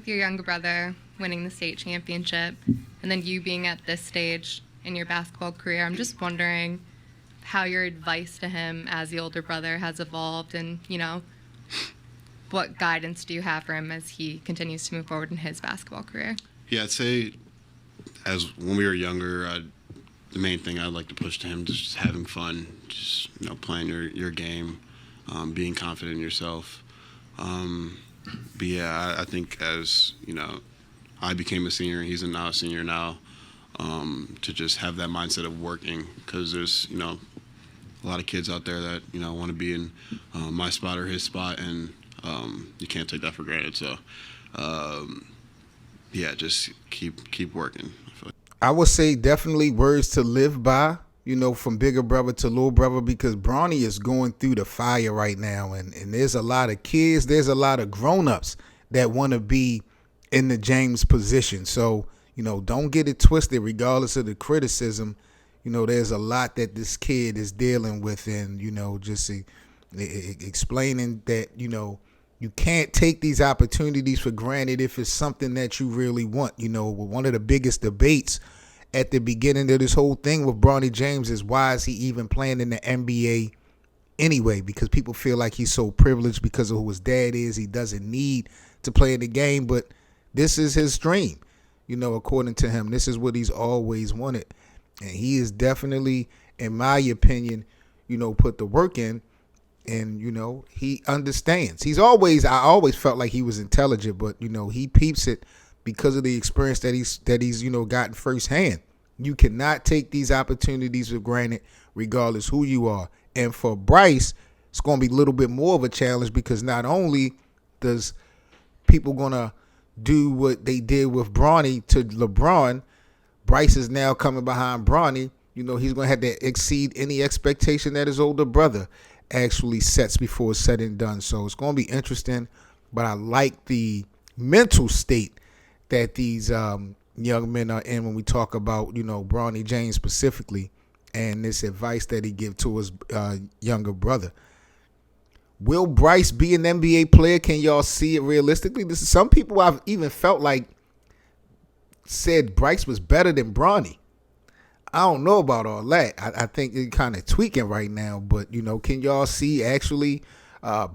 with your younger brother winning the state championship and then you being at this stage in your basketball career, I'm just wondering how your advice to him as the older brother has evolved and, what guidance do you have for him as he continues to move forward in his basketball career? Yeah, I'd say as when we were younger, the main thing I'd like to push to him is just having fun, just playing your game, being confident in yourself. But yeah, I think as I became a senior, he's now a senior now, to just have that mindset of working, because there's a lot of kids out there that want to be in my spot or his spot, and you can't take that for granted. So yeah, just keep working. I would say definitely words to live by, from bigger brother to little brother, because Bronny is going through the fire right now. And there's a lot of kids, there's a lot of grown-ups that want to be in the James position. So, don't get it twisted regardless of the criticism. There's a lot that this kid is dealing with, and, just explaining that, you can't take these opportunities for granted if it's something that you really want. One of the biggest debates at the beginning of this whole thing with Bronny James is, why is he even playing in the NBA anyway? Because people feel like he's so privileged because of who his dad is. He doesn't need to play in the game, but this is his dream. According to him, this is what he's always wanted. And he is definitely, in my opinion, put the work in. And, he understands. I always felt like he was intelligent, but, he peeps it because of the experience that he's gotten firsthand. You cannot take these opportunities for granted regardless who you are. And for Bryce, it's going to be a little bit more of a challenge, because not only does people going to do what they did with Bronny to LeBron, Bryce is now coming behind Bronny. He's going to have to exceed any expectation that his older brother actually sets before it's said and done. So it's going to be interesting, but I like the mental state that these young men are in when we talk about, Bronny James specifically, and this advice that he gives to his younger brother. Will Bryce be an NBA player? Can y'all see it realistically? This is some people I've even felt like said Bryce was better than Bronny. I don't know about all that. I think it's kind of tweaking right now. But, can y'all see actually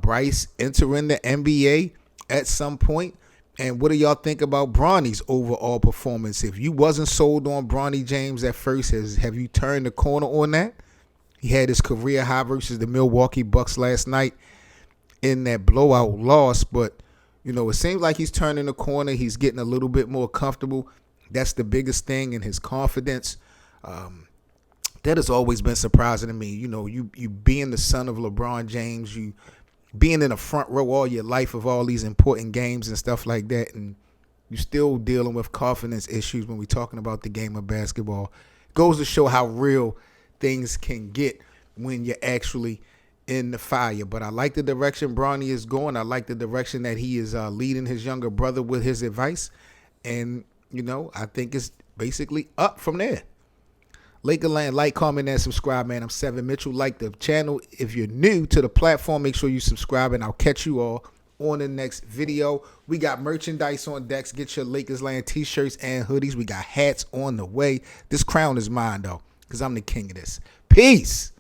Bryce entering the NBA at some point? And what do y'all think about Bronny's overall performance? If you wasn't sold on Bronny James at first, have you turned the corner on that? He had his career high versus the Milwaukee Bucks last night in that blowout loss. But, it seems like he's turning the corner. He's getting a little bit more comfortable. That's the biggest thing, in his confidence. That has always been surprising to me. You being the son of LeBron James, you being in the front row all your life of all these important games and stuff like that, and you still dealing with confidence issues when we're talking about the game of basketball. Goes to show how real things can get when you're actually in the fire. But I like the direction Bronny is going. I like the direction that he is leading his younger brother with his advice. And, I think it's basically up from there. Lakerland, like, comment, and subscribe, man. I'm Seven Mitchell. Like the channel. If you're new to the platform, make sure you subscribe, and I'll catch you all on the next video. We got merchandise on decks. Get your Lakersland t-shirts and hoodies. We got hats on the way. This crown is mine, though, because I'm the king of this. Peace.